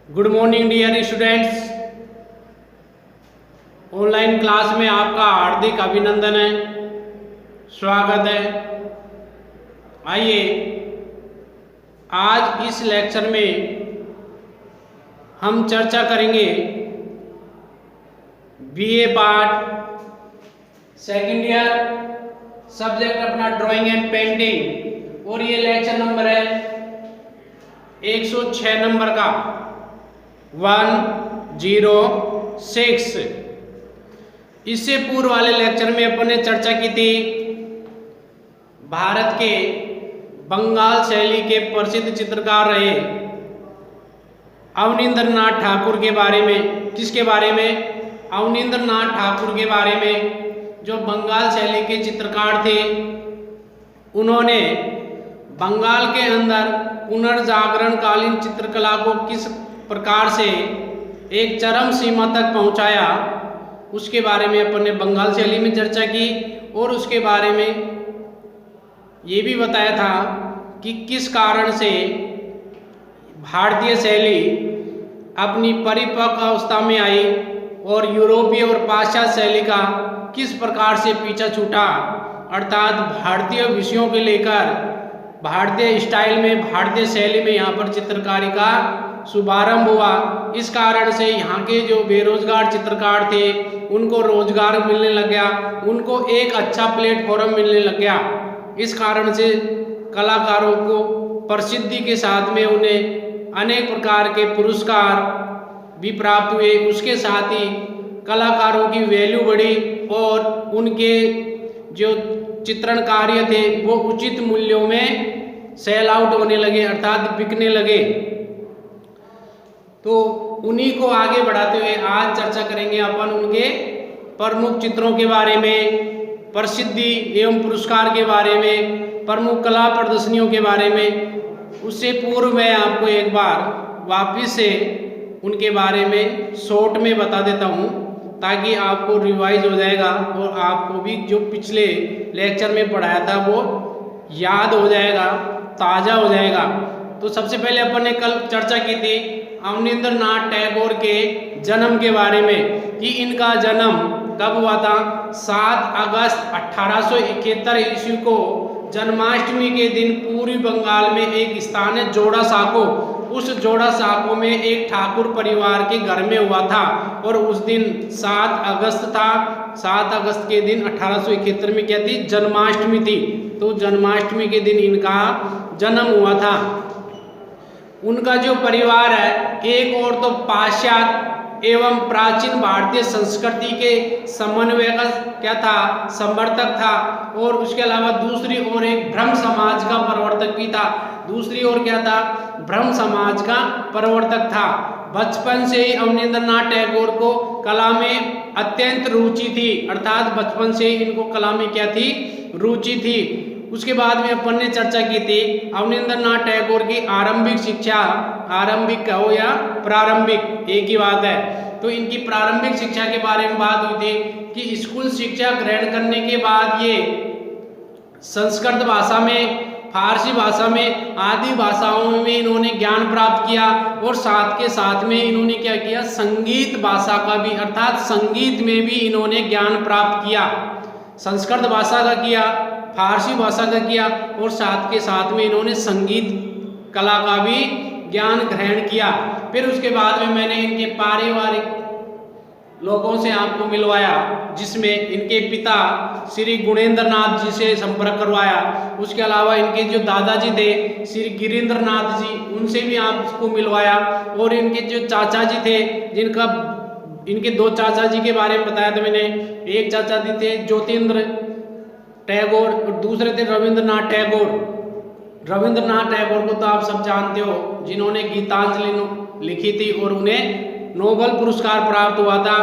Good morning dear students. Online class में आपका हार्दिक अभिनंदन है, स्वागत है। आइए आज इस लेक्चर में हम चर्चा करेंगे BA part second year, subject अपना ड्राइंग एंड पेंटिंग, और ये लेक्चर नंबर है 106 नंबर का 106। इससे पूर्व वाले लेक्चर में अपन ने चर्चा की थी भारत के बंगाल शैली के प्रसिद्ध चित्रकार रहे अवनींद्रनाथ ठाकुर के बारे में। किसके बारे में? अवनींद्रनाथ ठाकुर के बारे में, जो बंगाल शैली के चित्रकार थे। उन्होंने बंगाल के अंदर पुनर्जागरण कालीन चित्रकला को किस प्रकार से एक चरम सीमा तक पहुंचाया, उसके बारे में अपन ने बंगाल शैली में चर्चा की। और उसके बारे में ये भी बताया था कि किस कारण से भारतीय शैली अपनी परिपक्व अवस्था में आई और यूरोपीय और पाश्चात्य शैली का किस प्रकार से पीछा छूटा। अर्थात भारतीय विषयों के लेकर भारतीय स्टाइल में, भारतीय शैली में यहाँ पर चित्रकारी का शुभारंभ हुआ। इस कारण से यहाँ के जो बेरोजगार चित्रकार थे उनको रोजगार मिलने लग गया, उनको एक अच्छा प्लेटफॉर्म मिलने लग गया। इस कारण से कलाकारों को प्रसिद्धि के साथ में उन्हें अनेक प्रकार के पुरस्कार भी प्राप्त हुए। उसके साथ ही कलाकारों की वैल्यू बढ़ी और उनके जो चित्रण कार्य थे वो उचित मूल्यों में सेल आउट होने लगे, अर्थात बिकने लगे। तो उन्हीं को आगे बढ़ाते हुए आज चर्चा करेंगे अपन उनके प्रमुख चित्रों के बारे में, प्रसिद्धि एवं पुरस्कार के बारे में, प्रमुख कला प्रदर्शनियों के बारे में। उससे पूर्व मैं आपको एक बार वापस से उनके बारे में शॉर्ट में बता देता हूँ, ताकि आपको रिवाइज हो जाएगा और आपको भी जो पिछले लेक्चर में पढ़ाया था वो याद हो जाएगा, ताज़ा हो जाएगा। तो सबसे पहले अपन ने कल चर्चा की थी अवनींद्रनाथ टैगोर के जन्म के बारे में, कि इनका जन्म कब हुआ था। 7 अगस्त 1871 ईस्वी को जन्माष्टमी के दिन पूर्वी बंगाल में एक स्थान है जोड़ा साको, उस जोड़ा साको में एक ठाकुर परिवार के घर में हुआ था। और उस दिन 7 अगस्त था। 7 अगस्त के दिन 1871 में क्या थी? जन्माष्टमी थी। तो जन्माष्टमी के दिन इनका जन्म हुआ था। उनका जो परिवार है, एक और तो पाश्चात्य एवं प्राचीन भारतीय संस्कृति के समन्वय का क्या था? समर्थक था। और उसके अलावा दूसरी ओर एक ब्रह्म समाज का प्रवर्तक भी था। दूसरी ओर क्या था? ब्रह्म समाज का प्रवर्तक था। बचपन से ही अवनींद्रनाथ टैगोर को कला में अत्यंत रुचि थी, अर्थात बचपन से ही इनको कला में क्या थी? रुचि थी। उसके बाद में अपन ने चर्चा की थी अवनींद्रनाथ टैगोर की आरंभिक शिक्षा, आरंभिक कहो या प्रारंभिक, एक ही बात है। तो इनकी प्रारंभिक शिक्षा के बारे में बात हुई थी कि स्कूल शिक्षा ग्रहण करने के बाद ये संस्कृत भाषा में, फारसी भाषा में, आदि भाषाओं में इन्होंने ज्ञान प्राप्त किया। और साथ के साथ में इन्होंने क्या किया? संगीत भाषा का भी, अर्थात संगीत में भी इन्होंने ज्ञान प्राप्त किया। संस्कृत भाषा का किया, फारसी भाषा का किया, और साथ के साथ में इन्होंने संगीत कला का भी ज्ञान ग्रहण किया। फिर उसके बाद में मैंने इनके पारिवारिक लोगों से आपको मिलवाया, जिसमें इनके पिता श्री गुणेंद्रनाथ जी से संपर्क करवाया। उसके अलावा इनके जो दादाजी थे श्री गिरीन्द्रनाथ जी, उनसे भी आपको मिलवाया। और इनके जो चाचा जी थे, जिनका इनके 2 चाचा जी के बारे में बताया था मैंने। एक चाचा जी थे ज्योतिन्द्र टैगोर और दूसरे थे रविंद्रनाथ टैगोर। रविंद्रनाथ टैगोर को तो आप सब जानते हो, जिन्होंने गीतांजलि लिखी थी और उन्हें नोबेल पुरस्कार प्राप्त हुआ था।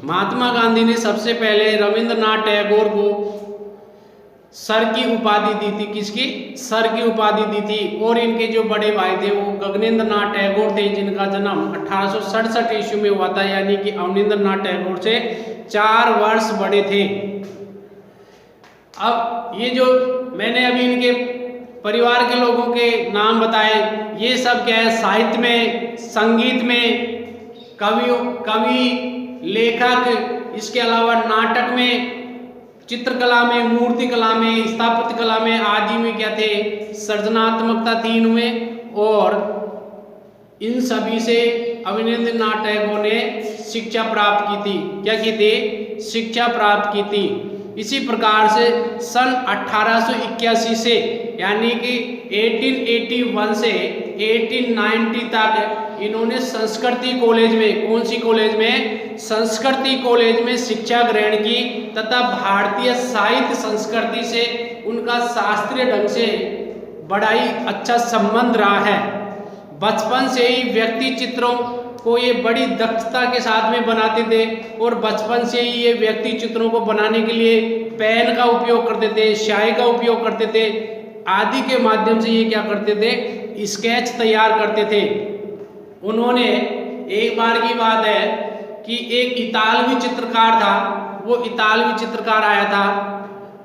महात्मा गांधी ने सबसे पहले रविंद्रनाथ टैगोर को सर की उपाधि दी थी। किसकी? सर की उपाधि दी थी। और इनके जो बड़े भाई थे वो गगनेंद्रनाथ टैगोर थे, जिनका जन्म 1867 ईस्वी में हुआ था, यानी कि अवनींद्रनाथ टैगोर से 4 वर्ष बड़े थे। अब ये जो मैंने अभी इनके परिवार के लोगों के नाम बताए। ये सब क्या है, साहित्य में, संगीत में, कवि, लेखक, इसके अलावा नाटक में, चित्रकला में, मूर्ति कला में, स्थापत्य कला में आदि में क्या थे, सृजनात्मकता थी इनमें। और इन सभी से अवनींद्रनाथ टैगोर ने शिक्षा प्राप्त की थी। क्या की थी? शिक्षा प्राप्त की थी। इसी प्रकार से सन 1881 से यानी कि 1881 से 1890 तक इन्होंने संस्कृति कॉलेज में, कौन सी कॉलेज में? संस्कृति कॉलेज में शिक्षा ग्रहण की तथा भारतीय साहित्य संस्कृति से उनका शास्त्रीय ढंग से बड़ा ही अच्छा संबंध रहा है। बचपन से ही व्यक्ति चित्रों को ये बड़ी दक्षता के साथ में बनाते थे और बचपन से ही ये व्यक्ति चित्रों को बनाने के लिए पेन का उपयोग करते थे, स्याही का उपयोग करते थे आदि के माध्यम से ये क्या करते थे, स्केच तैयार करते थे। उन्होंने, एक बार की बात है कि एक इतालवी चित्रकार था, वो इतालवी चित्रकार आया था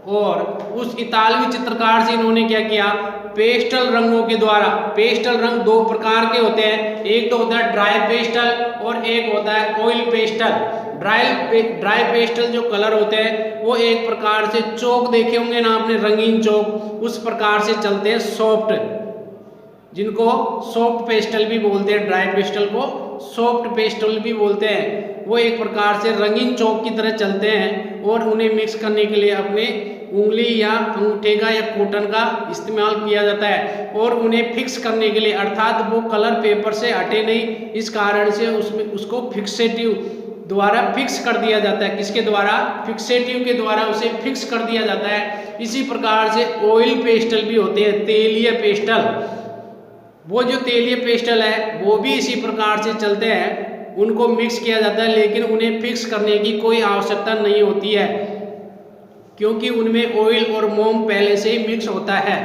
और उस इतालवी चित्रकार से इन्होंने क्या किया, पेस्टल रंगों के द्वारा, पेस्टल रंग दो प्रकार के होते हैं, एक तो होता है ड्राई पेस्टल और एक होता है ऑयल पेस्टल। ड्राई पेस्टल जो कलर होते हैं वो एक प्रकार से चौक देखे होंगे ना आपने, रंगीन चौक, उस प्रकार से चलते हैं सॉफ्ट, जिनको सॉफ्ट पेस्टल भी बोलते हैं, ड्राई पेस्टल को सॉफ्ट पेस्टल भी बोलते हैं। वो एक प्रकार से रंगीन चौक की तरह चलते हैं और उन्हें मिक्स करने के लिए अपने उंगली या अंगूठे का या कॉटन का इस्तेमाल किया जाता है और उन्हें फिक्स करने के लिए, अर्थात वो कलर पेपर से हटे नहीं, इस कारण से उसमें उसको फिक्सेटिव द्वारा फिक्स कर दिया जाता है। किसके द्वारा? फिक्सेटिव के द्वारा उसे फिक्स कर दिया जाता है। इसी प्रकार से ऑयल पेस्टल भी होते हैं, तेलीय पेस्टल, वो जो तेलीय पेस्टल है वो भी इसी प्रकार से चलते हैं, उनको मिक्स किया जाता है लेकिन उन्हें फिक्स करने की कोई आवश्यकता नहीं होती है क्योंकि उनमें ऑयल और मोम पहले से ही मिक्स होता है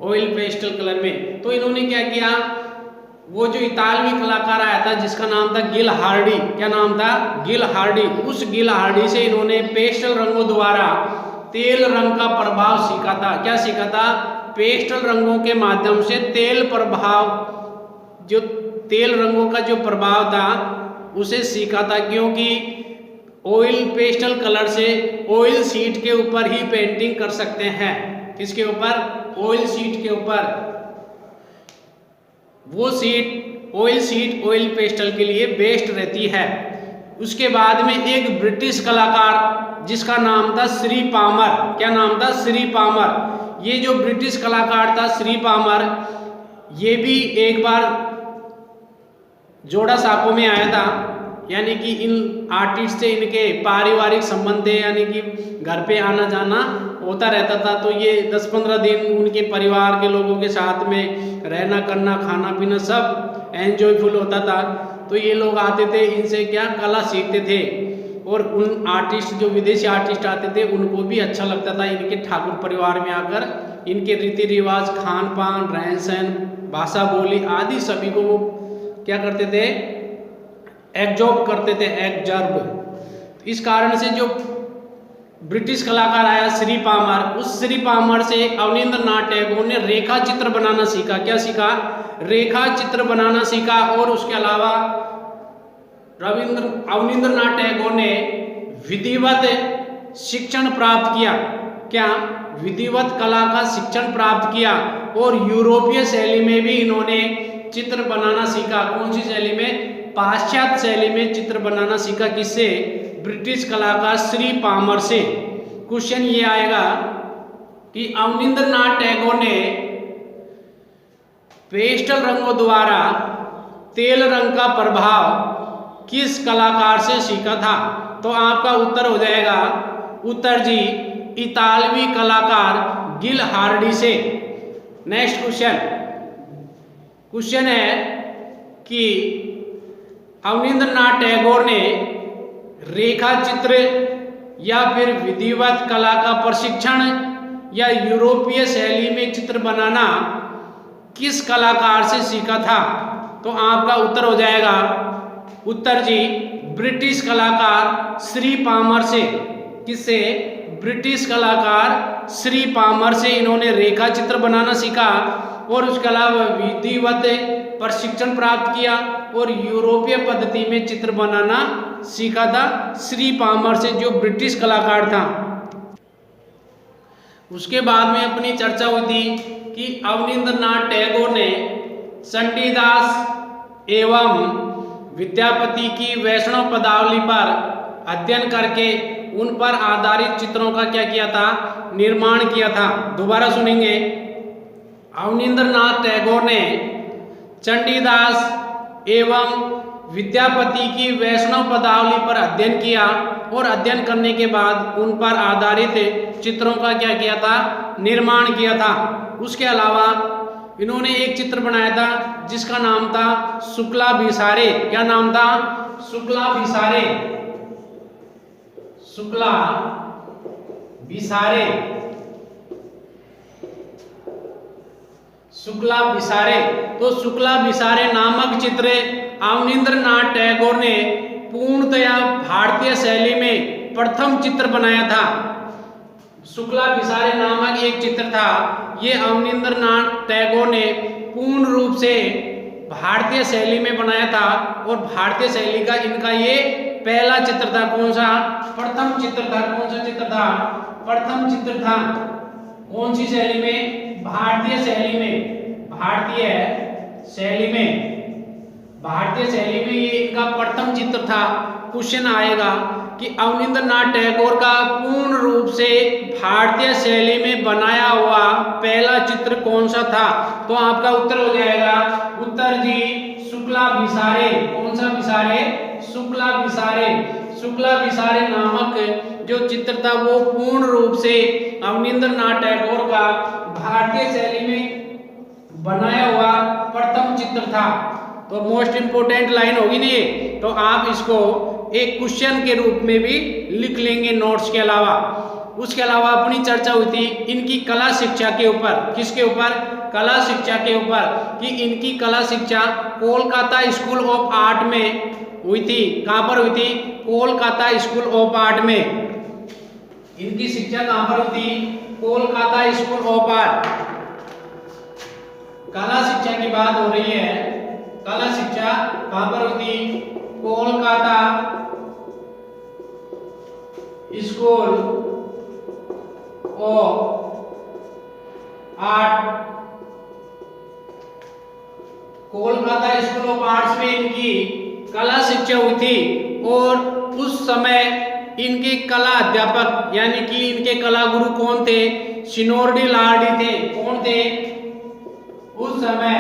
ऑयल पेस्टल कलर में। तो इन्होंने क्या किया, वो जो इतालवी कलाकार आया था जिसका नाम था गिल हार्डी, क्या नाम था? गिल हार्डी। उस गिल हार्डी से इन्होंने पेस्टल रंगों द्वारा तेल रंग का प्रभाव सीखा था। क्या सीखा था? पेस्टल रंगों के माध्यम से तेल प्रभाव, जो तेल रंगों का जो प्रभाव था उसे सीखा था, क्योंकि ऑयल पेस्टल कलर से ऑयल शीट के ऊपर ही पेंटिंग कर सकते हैं। किसके ऊपर? ऑयल शीट के ऊपर। वो sheet, oil sheet oil pastel के लिए बेस्ट रहती है। उसके बाद में एक ब्रिटिश कलाकार जिसका नाम था श्री पामर। क्या नाम था? श्री पामर। ये जो ब्रिटिश कलाकार था श्री पामर, ये भी एक बार जोड़ा साको में आया था, यानी कि इन आर्टिस्ट से इनके पारिवारिक संबंध थे, यानी कि घर पे आना जाना होता रहता था। तो ये 10-15 दिन उनके परिवार के लोगों के साथ में रहना करना, खाना पीना सब एंजॉयफुल होता था। तो ये लोग आते थे, इनसे क्या कला सीखते थे और उन आर्टिस्ट, जो विदेशी आर्टिस्ट आते थे, उनको भी अच्छा लगता था इनके ठाकुर परिवार में आकर। इनके रीति रिवाज, खान पान, रहन सहन, भाषा बोली आदि सभी को वो क्या करते थे? एब्जॉर्ब करते थे, एब्जॉर्ब। इस कारण से जो ब्रिटिश कलाकार आया श्री पामर, उस श्री पामर से अवनींद्रनाथ टैगोर ने रेखा चित्र बनाना सीखा। क्या सीखा? रेखा चित्र बनाना सीखा। और उसके अलावा अवनींद्रनाथ टैगोर ने विधिवत शिक्षण प्राप्त किया। क्या? विधिवत कला का शिक्षण प्राप्त किया और यूरोपीय शैली में भी इन्होंने चित्र बनाना सीखा। कौन सी शैली में? पाश्चात्य शैली में चित्र बनाना सीखा। किससे? ब्रिटिश कलाकार श्री पामर से। क्वेश्चन ये आएगा कि अवनींद्रनाथ टैगोर ने पेस्टल रंगों द्वारा तेल रंग का प्रभाव किस कलाकार से सीखा था? तो आपका उत्तर हो जाएगा, उत्तर जी, इतालवी कलाकार गिल हार्डी से। नेक्स्ट क्वेश्चन, क्वेश्चन है कि अवनींद्रनाथ टैगोर ने रेखा चित्र या फिर विधिवत कला का प्रशिक्षण या यूरोपीय शैली में चित्र बनाना किस कलाकार से सीखा था? तो आपका उत्तर हो जाएगा, उत्तर जी, ब्रिटिश कलाकार श्री पामर से। किससे? ब्रिटिश कलाकार श्री पामर से इन्होंने रेखा चित्र बनाना सीखा और उसके अलावा विधिवत प्रशिक्षण प्राप्त किया और यूरोपीय पद्धति में चित्र बनाना सीखा था श्री पामर से, जो ब्रिटिश कलाकार था। उसके बाद में अपनी चर्चा हुई थी कि अवनींद्रनाथ टैगोर ने चंडीदास एवं विद्यापति की वैष्णव पदावली पर अध्ययन करके उन पर आधारित चित्रों का क्या किया था, निर्माण किया था। दोबारा सुनेंगे। अवनींद्रनाथ टैगोर ने चंडीदास एवं विद्यापति की वैष्णव पदावली पर अध्ययन किया और अध्ययन करने के बाद उन पर आधारित चित्रों का क्या किया था, निर्माण किया था। उसके अलावा इन्होंने एक चित्र बनाया था जिसका नाम था शुक्ला भिसारे। क्या नाम था? शुक्ला भिसारे। शुक्ला भिसारे। शुक्ला भिसारे। तो शुक्ला भिसारे नामक चित्र अवनींद्रनाथ टैगोर ने पूर्णतया भारतीय शैली में प्रथम चित्र बनाया था। शुक्ला भिसारे नामक एक चित्र था, ये अवनींद्रनाथ टैगोर ने पूर्ण रूप से भारतीय शैली में बनाया था और भारतीय शैली का इनका ये पहला चित्र था। कौन सा? प्रथम चित्र था। कौन सा चित्र था? प्रथम चित्र था। कौन सी शैली में? भारतीय शैली में। भारतीय शैली में। भारतीय शैली में ये इनका प्रथम चित्र था। क्वेश्चन आएगा कि अवनींद्रनाथ टैगोर का पूर्ण रूप से भारतीय शैली में बनाया हुआ पहला चित्र कौन सा था? तो आपका उत्तर हो जाएगा, उत्तर जी शुक्ला भिसारे। कौन सा भिसारे? शुक्ला भिसारे। शुक्ला भिसारे नामक जो चित्र था वो पूर्ण रूप से अवनींद्रनाथ टैगोर का भारतीय शैली में बनाया हुआ प्रथम चित्र था। तो मोस्ट इंपोर्टेंट लाइन होगी ना ये, तो आप इसको एक क्वेश्चन के रूप में भी लिख लेंगे नोट्स के अलावा। उसके अलावा अपनी चर्चा हुई थी इनकी कला शिक्षा के ऊपर। किसके ऊपर? कला शिक्षा के ऊपर, कि इनकी कला शिक्षा कोलकाता स्कूल ऑफ आर्ट में हुई थी। कहां पर हुई थी? कोलकाता स्कूल ऑफ आर्ट में। इनकी शिक्षा कहां पर हुई थी? Kolkata school of art. कला शिक्षा की बात हो रही है। कला शिक्षा कहां पर हुई थी? Kolkata school of art. Kolkata school of arts में इनकी कला शिक्षा हुई थी और उस समय इनके कला अध्यापक यानी कि इनके कला गुरु कौन थे? शिनोर्डी लार्डी थे। कौन थे? उस समय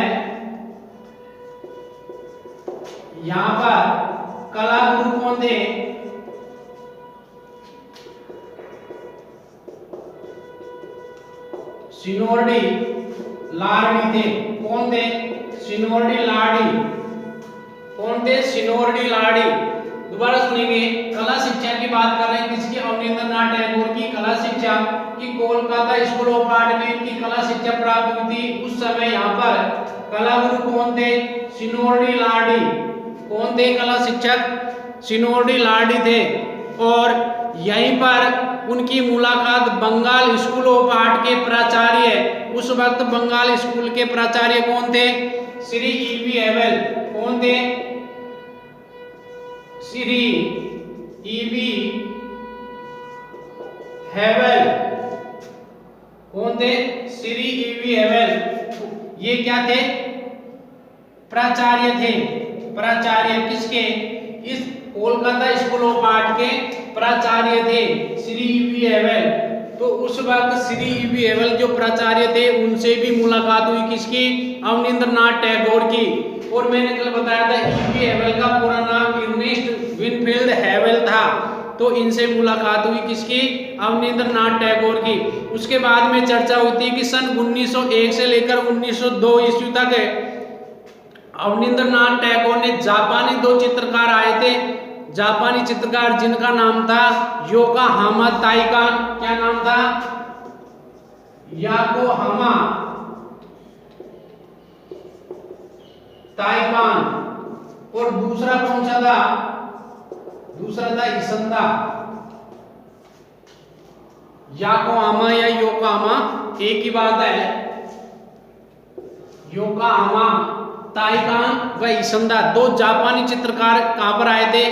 यहां पर कला गुरु कौन थे? शिनोर्डी लार्डी थे। कौन थे? शिनोर्डी लार्डी। कौन थे? शिनोर्डी लार्डी। दोबारा सुनेंगे। कला शिक्षा की बात कर रहे हैं किसकी? अवनींद्रनाथ टैगोर की कला शिक्षा की कोलकाता स्कूल ऑफ आर्ट में इनकी कला शिक्षा प्राप्त हुई थी। उस समय यहाँ पर कला गुरु कौन थे? शिनोर्डी लार्डी। कौन थे कला शिक्षक? शिनोर्डी लार्डी थे। और यहीं पर उनकी मुलाकात बंगाल स्कूल ऑफ आर्ट के प्राचार्य, उस वक्त बंगाल स्कूल के प्राचार्य कौन थे? श्री ईवी हेवल। कौन थे? श्री ईवी हेवल। कौन थे? श्री ईवी हेवल। ये क्या थे? प्राचार्य थे। प्राचार्य किसके? इस कोलकाता स्कूल ऑफ आर्ट के प्राचार्य थे श्री ईवी हेवल। तो उस वक्त श्री ईवी हेवल जो प्राचार्य थे उनसे भी मुलाकात हुई किसकी? अवनींद्रनाथ टैगोर की। और मैंने कल बताया था ईवी हेवल का पूरा नाम अर्नेस्ट विनफील्ड हेवल था। तो इनसे मुलाकात हुई किसकी? अवनींद्रनाथ टैगोर की। उसके बाद में चर्चा होती है कि सन 1901 से लेकर 1902 ईस्वी तक अवनींद्रनाथ टैगोर ने जापानी दो चित्रकार आए थे। जापानी चित्रकार जिनका नाम था योकोहामा ताइकान। क्या नाम था? योकोहामा ताइकान। और दूसरा कौन सा था? दूसरा था इसंदा। याकोहामा या योकोहामा एक ही बात है। योकोहामा, ताइकान व इसंदा, दो जापानी चित्रकार कहाँ पर आए थे?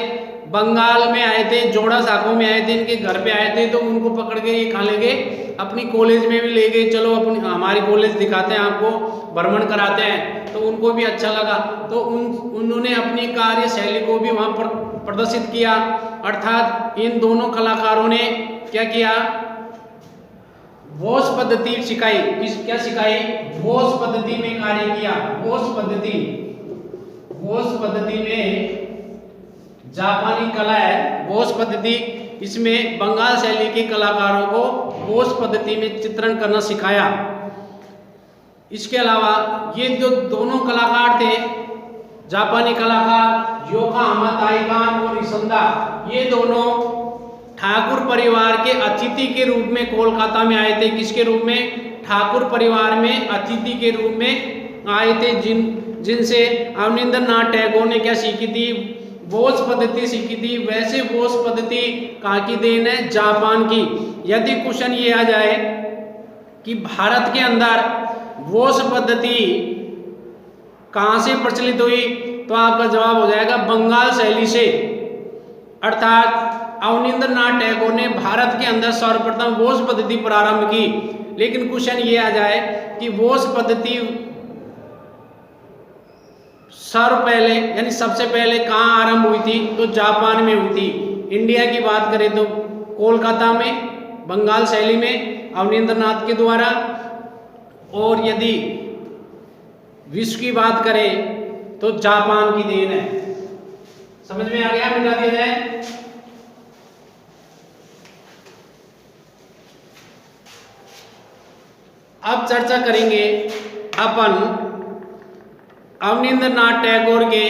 बंगाल में आए थे, जोड़ा साको में आए थे, इनके घर पे आए थे। तो उनको पकड़ के ये कहाँ ले गए? अपनी कॉलेज में भी ले गए, चलो अपनी हमारी कॉलेज दिखाते हैं आपको, भ्रमण कराते हैं। तो उनको भी अच्छा लगा, तो उन्होंने अपनी कार्यशैली को भी वहाँ पर प्रदर्शित किया। अर्थात इन दोनों कलाकारों ने क्या किया? बोस पद्धति सिखाई। क्या सिखाई? बोस पद्धति में कार्य किया। बोस पद्धति में जापानी कला है बोस पद्धति, इसमें बंगाल शैली के कलाकारों को बोस पद्धति में चित्रण करना सिखाया। इसके अलावा ये जो दोनों कलाकार थे, जापानी कलाकार योकोहामा ताइकान और इसंदा, ये दोनों ठाकुर परिवार के अतिथि के रूप में कोलकाता में आए थे। किसके रूप में? ठाकुर परिवार में अतिथि के रूप में आए थे, जिनसे अवनींद्रनाथ टैगोर ने क्या सीखी थी? बोस पद्धति सीखी थी। वैसे बोस पद्धति कहाँ की देन है? जापान की। यदि क्वेश्चन ये आ जाए कि भारत के अंदर बोस पद्धति कहाँ से प्रचलित हुई, तो आपका जवाब हो जाएगा बंगाल शैली से। अर्थात अवनींद्रनाथ टैगोर ने भारत के अंदर सर्वप्रथम बोस पद्धति प्रारंभ की। लेकिन क्वेश्चन ये आ जाए कि बोस पद्धति पहले यानी सबसे पहले कहाँ आरंभ हुई थी? तो जापान में हुई थी। इंडिया की बात करें तो कोलकाता में, बंगाल शैली में अवनींद्रनाथ के द्वारा। और यदि विश्व की बात करें तो जापान की देन है। समझ में आ गया? मिटा दिया जाए। अब चर्चा करेंगे अपन अवनींद्रनाथ टैगोर के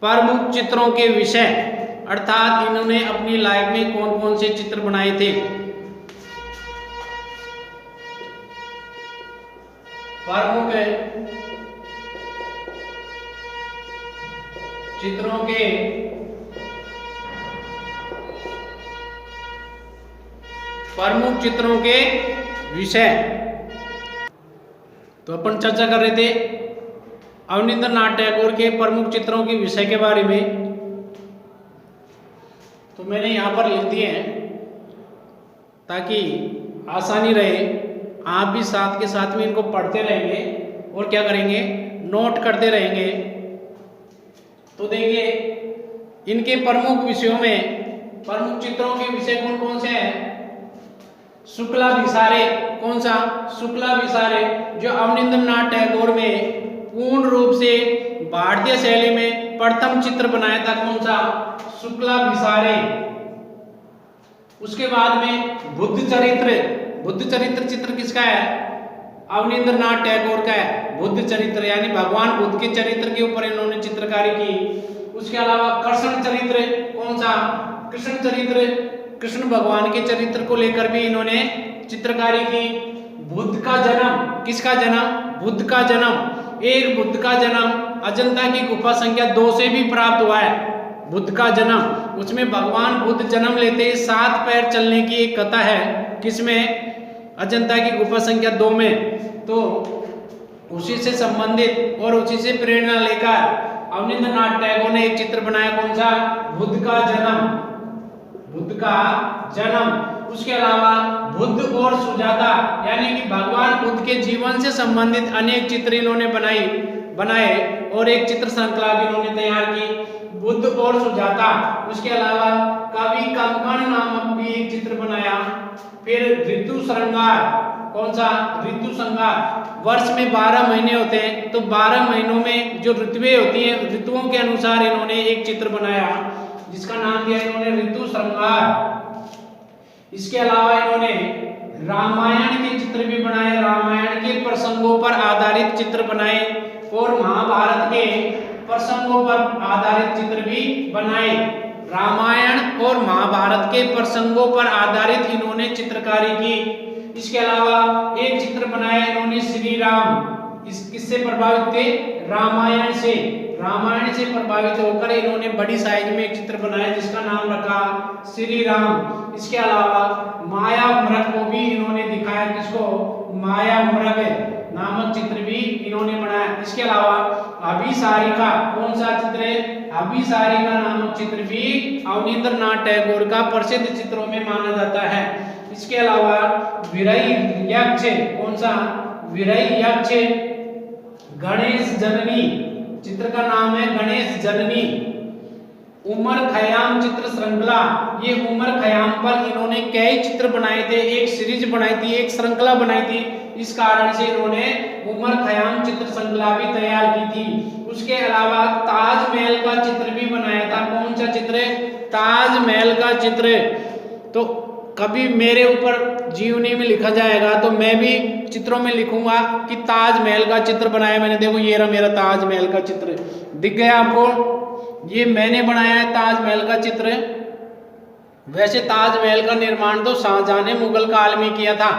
प्रमुख चित्रों के विषय, अर्थात इन्होंने अपनी लाइफ में कौन कौन से चित्र बनाए थे। प्रमुख चित्रों के विषय। तो अपन चर्चा कर रहे थे अवनींद्रनाथ टैगोर के प्रमुख चित्रों के विषय के बारे में। तो मैंने यहाँ पर लिख दिए हैं ताकि आसानी रहे, आप भी साथ के साथ में इनको पढ़ते रहेंगे और क्या करेंगे? नोट करते रहेंगे। तो देखिए इनके प्रमुख विषयों में, प्रमुख चित्रों के विषय कौन कौन से हैं? शुक्लाभिसारे। कौन सा? शुक्लाभिसारे, जो अवनींद्रनाथ टैगोर में पूर्ण रूप से भारतीय शैली में प्रथम चित्र बनाया था। कौन सा? शुक्लाभिसारे। उसके बाद में बुद्ध चरित्र चित्र किसका है? अवनींद्रनाथ टैगोर का है। बुद्ध चरित्र यानी भगवान बुद्ध के चरित्र के ऊपर इन्होंने चित्रकारी की। उसके अलावा कृष्ण चरित्र। कौन सा? कृष्ण चरित्र, कृष्ण भगवान के चरित्र को लेकर भी इन्होंने चित्रकारी की। बुद्ध का जन्म। किसका जन्म? बुद्ध का जन्म। एक बुद्ध का जन्म अजंता की गुफा संख्या 2 से भी प्राप्त हुआ है। बुद्ध का जन्म, उसमें भगवान बुद्ध जन्म लेते 7 पैर चलने की एक कथा है। किसमें? अजंता की गुफा संख्या 2 में। तो उसी से संबंधित और उसी से प्रेरणा लेकर अवनींद्रनाथ टैगोर ने एक चित्र बनाया। कौन सा? बुद्ध का जन्म। बुद्ध का जन्म। उसके अलावा बुद्ध और सुजाता यानी कि भगवान बुद्ध के जीवन से संबंधित अनेक चित्र इन्होंने बनाए और एक चित्र श्रृंखला भी इन्होंने तैयार की, बुद्ध और सुजाता। उसके अलावा कवि कंकण नामक भी एक चित्र बनाया। फिर ऋतु श्रृंगार। कौन सा? ऋतु श्रृंगार। वर्ष में 12 महीने होते हैं, तो 12 महीनों में जो ऋतुएं होती हैं, ऋतुओं के अनुसार इन्होंने एक चित्र बनाया जिसका नाम दिया इन्होंने ऋतु श्रृंगार। इसके अलावा इन्होंने रामायण के चित्र भी बनाए, रामायण के प्रसंगों पर आधारित चित्र बनाए और महाभारत के प्रसंगों पर आधारित चित्र भी बनाए। रामायण और महाभारत के प्रसंगों पर आधारित इन्होंने चित्रकारी की। इसके अलावा एक चित्र बनाया इन्होंने श्री राम। इस किससे प्रभावित थे? रामायण से। रामायण से प्रभावित होकर इन्होंने बड़ी साइज में एक चित्र बनाया जिसका नाम रखा श्री राम। इसके अलावा माया मृग को भी इन्होंने दिखाया, किसको? माया मृग नामक चित्र भी इन्होंने बनाया। इसके अलावा अभिसारिका, कौन सा चित्र है? अभिसारिका नामक चित्र भी अवनींद्रनाथ टैगोर का प्रसिद्ध चित्रों में माना जाता है। इसके अलावा वीरई यक्ष, कौन सा? वीरई यक्ष, गणेश जननी, चित्र का नाम है गणेश जननी। उमर खयाम चित्र श्रृंखला, ये उमर खयाम पर इन्होंने कई चित्र बनाए थे, एक सीरीज बनाई थी, एक श्रृंखला बनाई थी। इस कारण से इन्होंने उमर खयाम चित्र श्रृंखला भी तैयार की थी। उसके अलावा ताजमहल का चित्र भी बनाया था। कौन सा चित्र? ताजमहल का चित्र। तो कभी मेरे ऊपर जीवनी में लिखा जाएगा तो मैं भी चित्रों में लिखूंगा कि ताजमहल का चित्र बनाया मैंने। देखो ये रहा मेरा ताजमहल का चित्र, दिख गया आपको? ये मैंने बनाया है ताजमहल का चित्र। वैसे ताजमहल का निर्माण तो शाहजहां ने मुगल काल में किया था,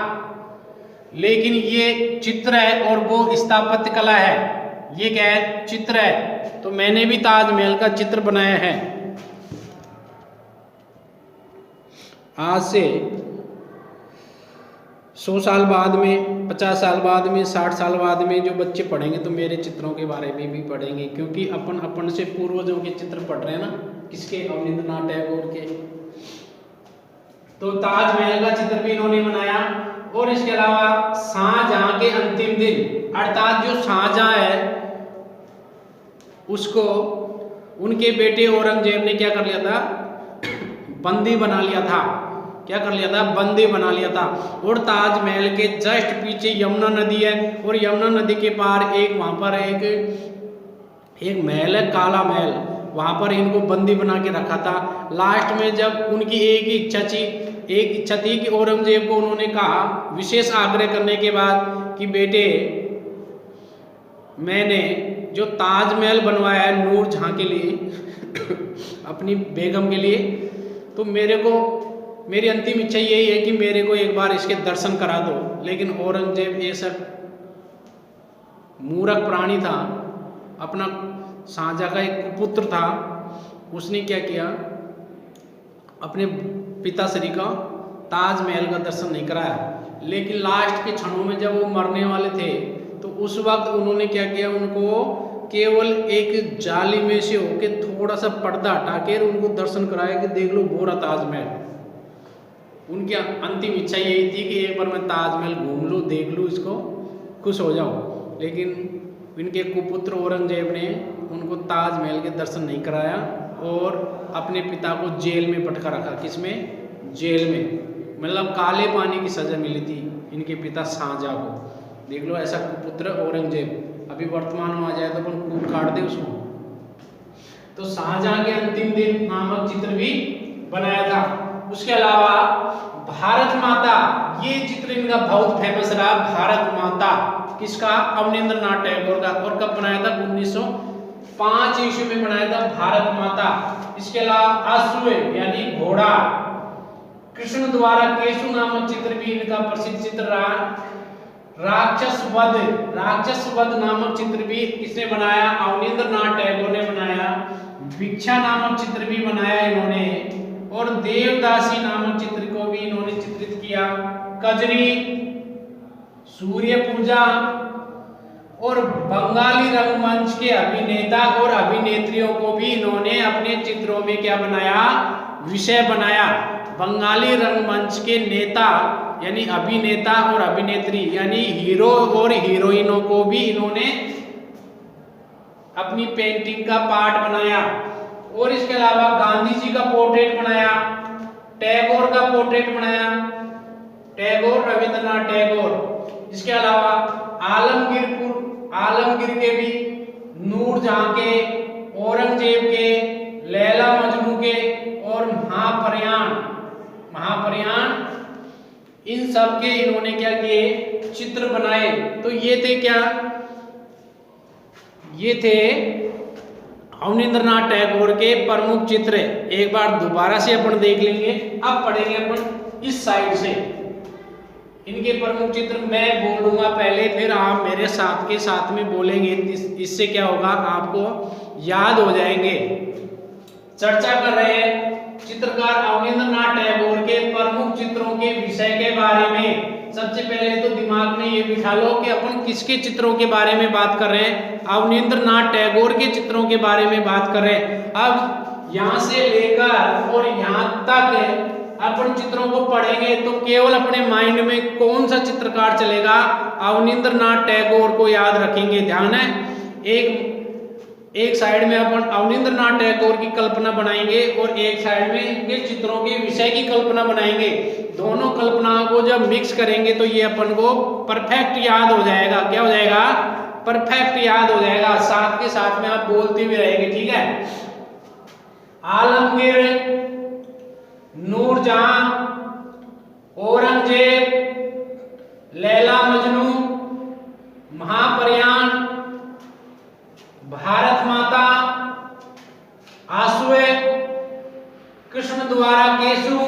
लेकिन ये चित्र है और वो स्थापत्य कला है। ये क्या है? चित्र है। तो मैंने भी ताजमहल का चित्र बनाया है। आज से 100 साल बाद में, 50 साल बाद में, 60 साल बाद में जो बच्चे पढ़ेंगे तो मेरे चित्रों के बारे में भी पढ़ेंगे, क्योंकि अपन से पूर्वजों के चित्र पढ़ रहे हैं ना। किसके? अवनींद्रनाथ टैगोर के। तो ताजमहल का चित्र भी इन्होंने बनाया। और इसके अलावा शाहजहां के अंतिम दिन, अर्थात जो शाहजहां है उसको उनके बेटे औरंगजेब ने क्या कर लिया था? बंदी बना लिया था। क्या कर लिया था? बंदी बना लिया था। और ताजमहल के जस्ट पीछे यमुना नदी है, और यमुना नदी के पार एक वहां पर एक महल है, काला महल, वहां पर इनको बंदी बना के रखा था। लास्ट में जब उनकी एक इच्छा थी कि औरंगजेब को उन्होंने कहा, विशेष आग्रह करने के बाद, कि बेटे मैंने जो ताजमहल बनवाया है नूर जहां के लिए अपनी बेगम के लिए, तो मेरी अंतिम इच्छा यही है कि मेरे को एक बार इसके दर्शन करा दो। लेकिन औरंगजेब ऐसा मूर्ख प्राणी था, अपना शाहजहां का एक पुत्र था, उसने क्या किया? अपने पिताश्री का ताजमहल का दर्शन नहीं कराया। लेकिन लास्ट के क्षणों में जब वो मरने वाले थे तो उस वक्त उन्होंने क्या किया? उनको केवल एक जाली में से होके थोड़ा सा पर्दा हटा के उनको दर्शन कराया कि देख लो वो रहा ताजमहल। उनकी अंतिम इच्छा यही थी कि एक बार मैं ताजमहल घूम लूँ, देख लूँ, इसको खुश हो जाऊँ। लेकिन इनके कुपुत्र औरंगजेब ने उनको ताजमहल के दर्शन नहीं कराया और अपने पिता को जेल में पटका रखा। किसमें? जेल में। मतलब काले पानी की सजा मिली थी इनके पिता शाहजहां को। देख लो ऐसा कुपुत्र औरंगजेब। अभी वर्तमान में आ जाए तो अपन कूद काट दे उसको। तो शाहजहां के अंतिम दिन नामक चित्र भी बनाया था। उसके अलावा भारत माता, ये चित्र इनका बहुत फेमस रहा। भारत माता किसका? अवनींद्रनाथ टैगोर का। और कब बनाया था? 1905 ईस्वी में बनाया था भारत माता। इसके अलावा अश्व यानी घोड़ा, कृष्ण द्वारा केशु नामक चित्र भी इनका प्रसिद्ध चित्र रहा। राक्षस वध नामक चित्र भी किसने बनाया? अवनींद्रनाथ टैगोर ने बनाया। भिक्षा नामक चित्र भी बनाया इन्होंने। और देवदासी नामक चित्र को भी इन्होंने चित्रित किया। कजरी, सूर्य पूजा और बंगाली रंगमंच के अभिनेता और अभिनेत्रियों को भी इन्होंने अपने चित्रों में क्या बनाया? विषय बनाया। बंगाली रंगमंच के नेता यानी अभिनेता और अभिनेत्री यानी हीरो और हीरोइनों को भी इन्होंने अपनी पेंटिंग का पार्ट बनाया। और इसके अलावा गांधी जी का पोर्ट्रेट बनाया, टैगोर का पोर्ट्रेट बनाया, टैगोर, रविंद्रनाथ टैगोर। इसके अलावा आलमगीर के भी, नूरजहां के, औरंगजेब के, लैला मजनू के और महापरियान इन सब के इन्होंने क्या किए? चित्र बनाए। तो ये थे क्या? ये थे अवनींद्रनाथ टैगोर के प्रमुख चित्र। एक बार दोबारा से अपन देख लेंगे। अब पढ़ेंगे अपन इस साइड से। इनके प्रमुख चित्र मैं बोलूंगा पहले, फिर आप मेरे साथ के साथ में बोलेंगे। इससे क्या होगा, आपको याद हो जाएंगे। चर्चा कर रहे हैं चित्रकार अवनींद्रनाथ टैगोर के प्रमुख चित्रों के विषय के बारे में। सबसे पहले तो दिमाग में ये बिठा लो कि अपन किसके चित्रों के बारे में बात कर रहे हैं। अवनींद्रनाथ टैगोर के चित्रों के बारे में बात कर रहे हैं। अब यहाँ से लेकर और यहाँ तक अपन चित्रों को पढ़ेंगे तो केवल अपने माइंड में कौन सा चित्रकार चलेगा, अवनींद्रनाथ टैगोर को याद रखेंगे। ध्यान है, एक साइड में अपन अवनींद्रनाथ टैगोर की कल्पना बनाएंगे और एक साइड में इनके चित्रों के विषय की कल्पना बनाएंगे। दोनों कल्पनाओं को जब मिक्स करेंगे तो ये अपन को परफेक्ट याद हो जाएगा। क्या हो जाएगा, परफेक्ट याद हो जाएगा। साथ के साथ में आप बोलते भी रहेंगे, ठीक है। आलमगीर, नूरजहां, औरंगजेब, लैला मजनू, महाप्रयाण, भारत माता, आंसुए, कृष्ण द्वारा केसु,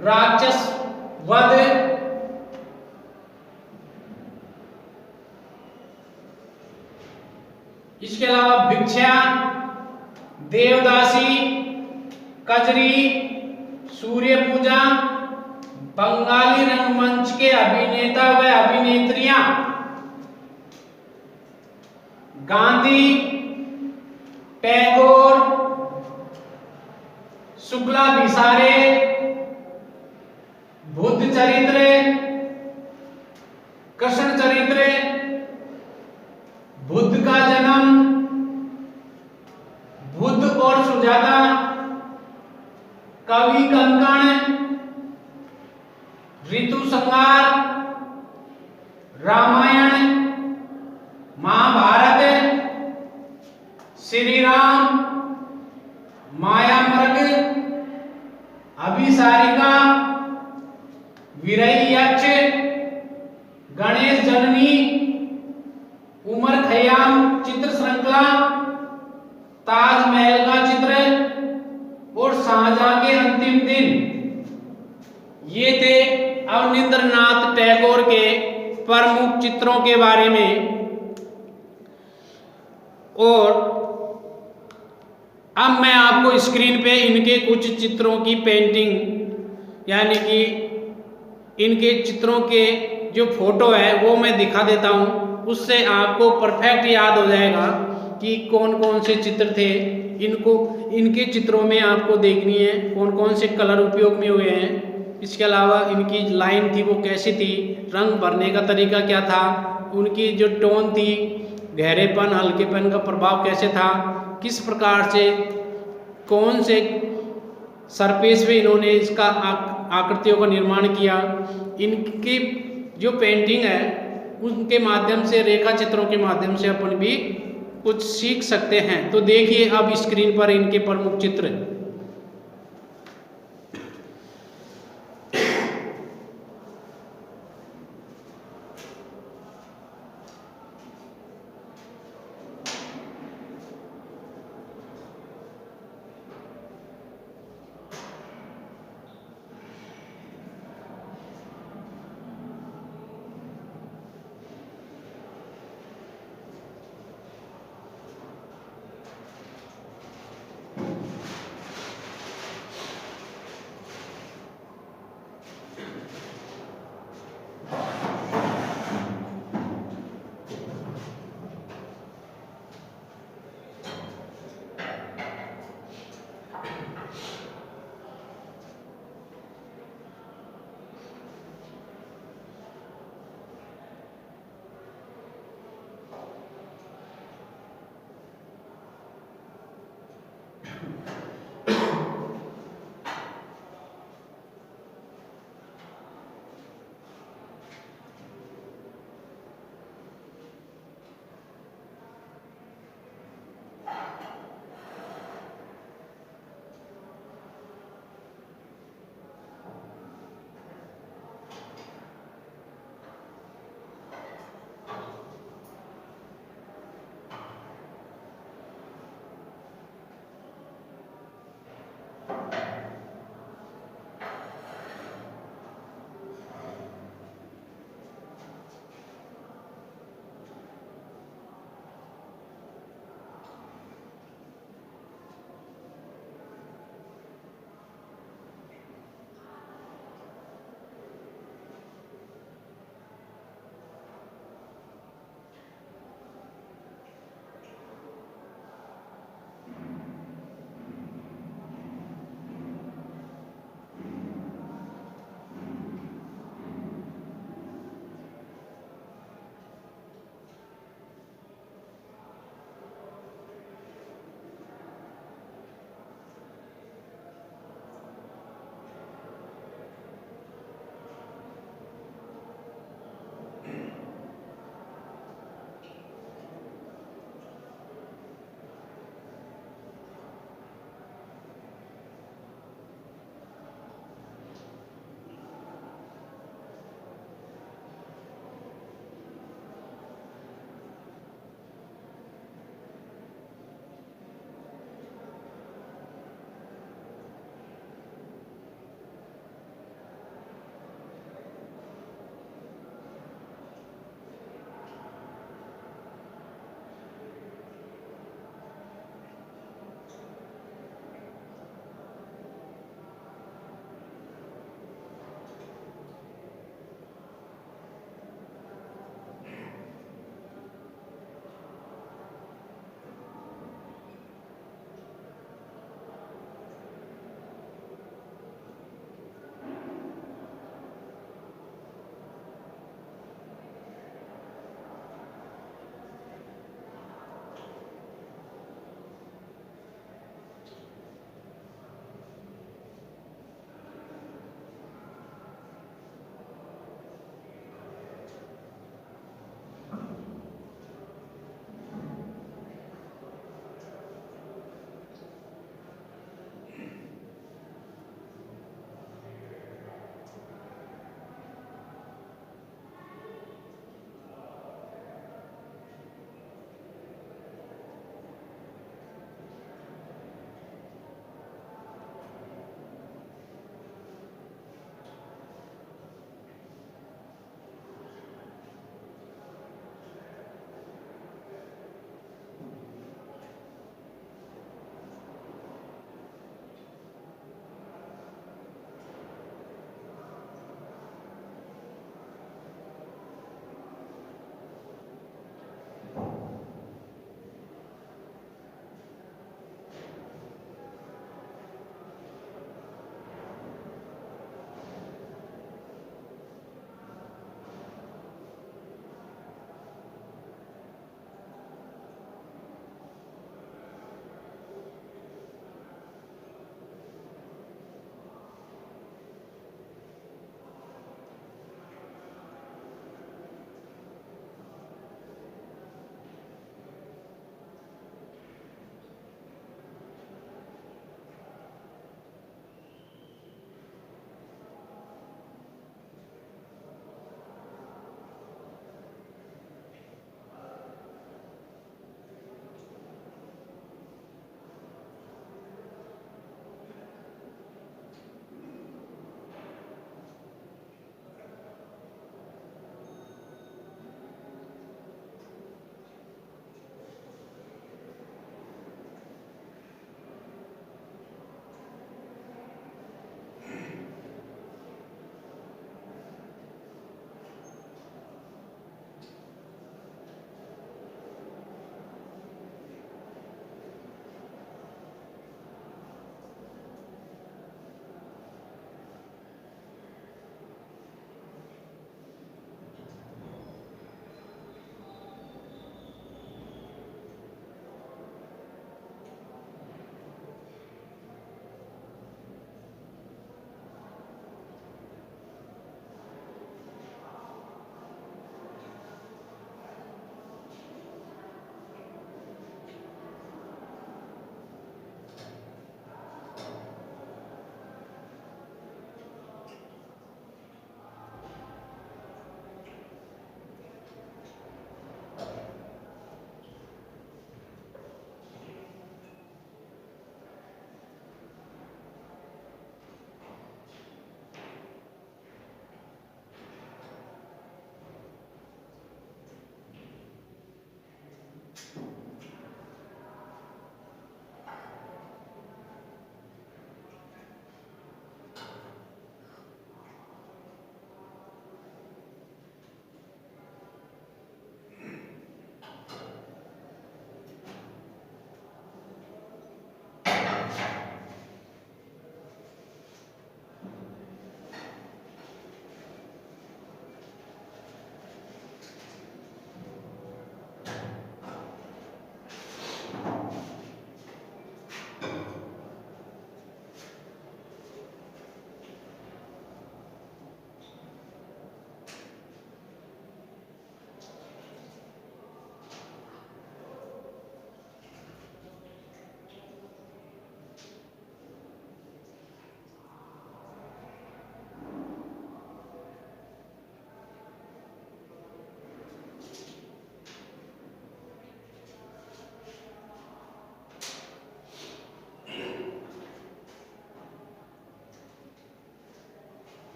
राक्षस वध, इसके अलावा भिक्षा, देवदासी, कजरी, सूर्य पूजा, बंगाली रंगमंच के अभिनेता व अभिनेत्रियां, गांधी, टैगोर, शुक्ला भिसारे, बुद्ध चरित्र, कृष्ण चरित्र, बुद्ध का जन्म, बुद्ध और सुजाता, कवि कंकण, ऋतु संहार, रामायण, महाभारत, श्री राम, माया मृग, अभिसारिका, विरही यक्ष, गणेश जननी, उमर खयाम चित्र श्रृंखला, ताजमहल का चित्र और शाहजहां के अंतिम दिन। ये थे अवनींद्रनाथ टैगोर के प्रमुख चित्रों के बारे में। और अब मैं आपको स्क्रीन पे इनके कुछ चित्रों की पेंटिंग यानी कि इनके चित्रों के जो फोटो है वो मैं दिखा देता हूँ। उससे आपको परफेक्ट याद हो जाएगा कि कौन कौन से चित्र थे। इनके चित्रों में आपको देखनी है कौन कौन से कलर उपयोग में हुए हैं। इसके अलावा इनकी लाइन थी वो कैसी थी, रंग भरने का तरीका क्या था, उनकी जो टोन थी, गहरेपन हल्केपन का प्रभाव कैसे था, किस प्रकार से कौन से सरफेस पे इन्होंने इसका आकृतियों का निर्माण किया। इनकी जो पेंटिंग है उनके माध्यम से, रेखा चित्रों के माध्यम से अपन भी कुछ सीख सकते हैं। तो देखिए अब स्क्रीन पर इनके प्रमुख चित्र।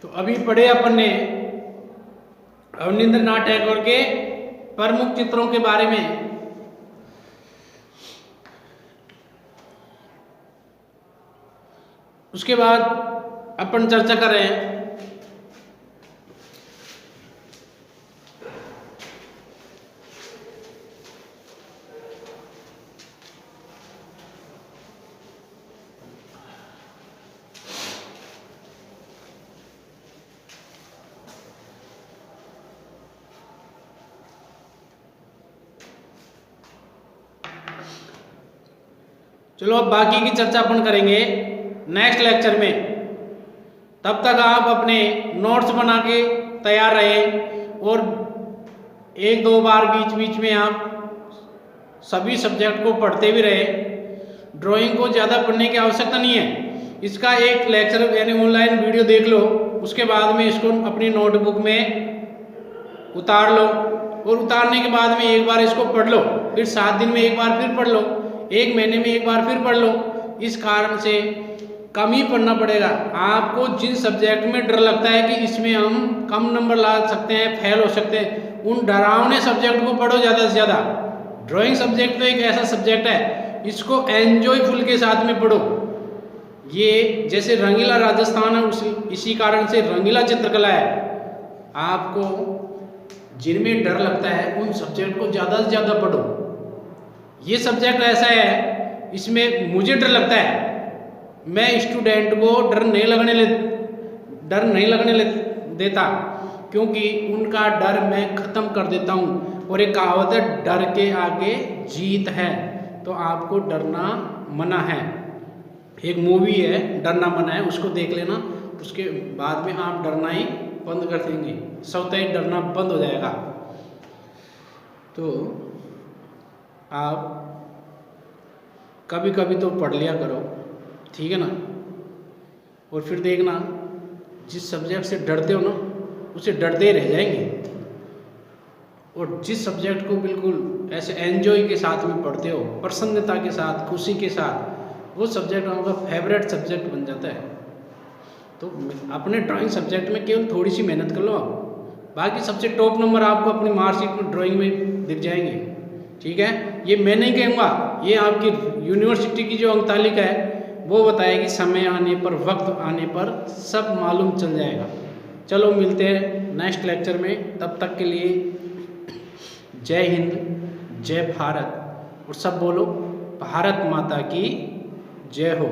तो अभी पढ़े अपन ने अवनींद्रनाथ टैगोर के प्रमुख चित्रों के बारे में। उसके बाद अपन चर्चा कर रहे हैं चलो अब बाकी की चर्चा अपन करेंगे नेक्स्ट लेक्चर में। तब तक आप अपने नोट्स बना के तैयार रहें और एक दो बार बीच बीच में आप सभी सब्जेक्ट को पढ़ते भी रहें। ड्राइंग को ज़्यादा पढ़ने की आवश्यकता नहीं है, इसका एक लेक्चर यानी ऑनलाइन वीडियो देख लो, उसके बाद में इसको अपनी नोटबुक में उतार लो और उतारने के बाद में एक बार इसको पढ़ लो, फिर 7 दिन में एक बार फिर पढ़ लो, 1 महीने में एक बार फिर पढ़ लो। इस कारण से कम ही पढ़ना पड़ेगा। आपको जिन सब्जेक्ट में डर लगता है कि इसमें हम कम नंबर ला सकते हैं, फेल हो सकते हैं, उन डरावने सब्जेक्ट को पढ़ो ज़्यादा से ज़्यादा। ड्राइंग सब्जेक्ट तो एक ऐसा सब्जेक्ट है, इसको एंजॉयफुल के साथ में पढ़ो। ये जैसे रंगीला राजस्थान है, इसी कारण से रंगीला चित्रकला है। आपको जिनमें डर लगता है उन सब्जेक्ट को ज़्यादा से ज़्यादा पढ़ो। ये सब्जेक्ट ऐसा है, इसमें मुझे डर लगता है, मैं स्टूडेंट को डर नहीं लगने देता, क्योंकि उनका डर मैं ख़त्म कर देता हूँ। और एक कहावत है, डर के आगे जीत है। तो आपको डरना मना है। एक मूवी है डरना मना है, उसको देख लेना, उसके बाद में आप डरना ही बंद कर देंगे, स्वतः ही डरना बंद हो जाएगा। तो आप कभी कभी तो पढ़ लिया करो, ठीक है ना। और फिर देखना, जिस सब्जेक्ट से डरते हो ना, उसे डरते ही रह जाएंगे। और जिस सब्जेक्ट को बिल्कुल ऐसे एंजॉय के साथ में पढ़ते हो, प्रसन्नता के साथ, खुशी के साथ, वो सब्जेक्ट आपका फेवरेट सब्जेक्ट बन जाता है। तो अपने ड्राइंग सब्जेक्ट में केवल थोड़ी सी मेहनत कर लो आप, बाकी सबसे टॉप नंबर आपको अपनी मार्कशीट में ड्राइंग में दिख जाएंगे, ठीक है। ये मैं नहीं कहूँगा, ये आपकी यूनिवर्सिटी की जो अंकतालिका है वो बताएगी। समय आने पर, वक्त आने पर सब मालूम चल जाएगा। चलो मिलते हैं नेक्स्ट लेक्चर में, तब तक के लिए जय हिंद, जय भारत, और सब बोलो भारत माता की जय हो।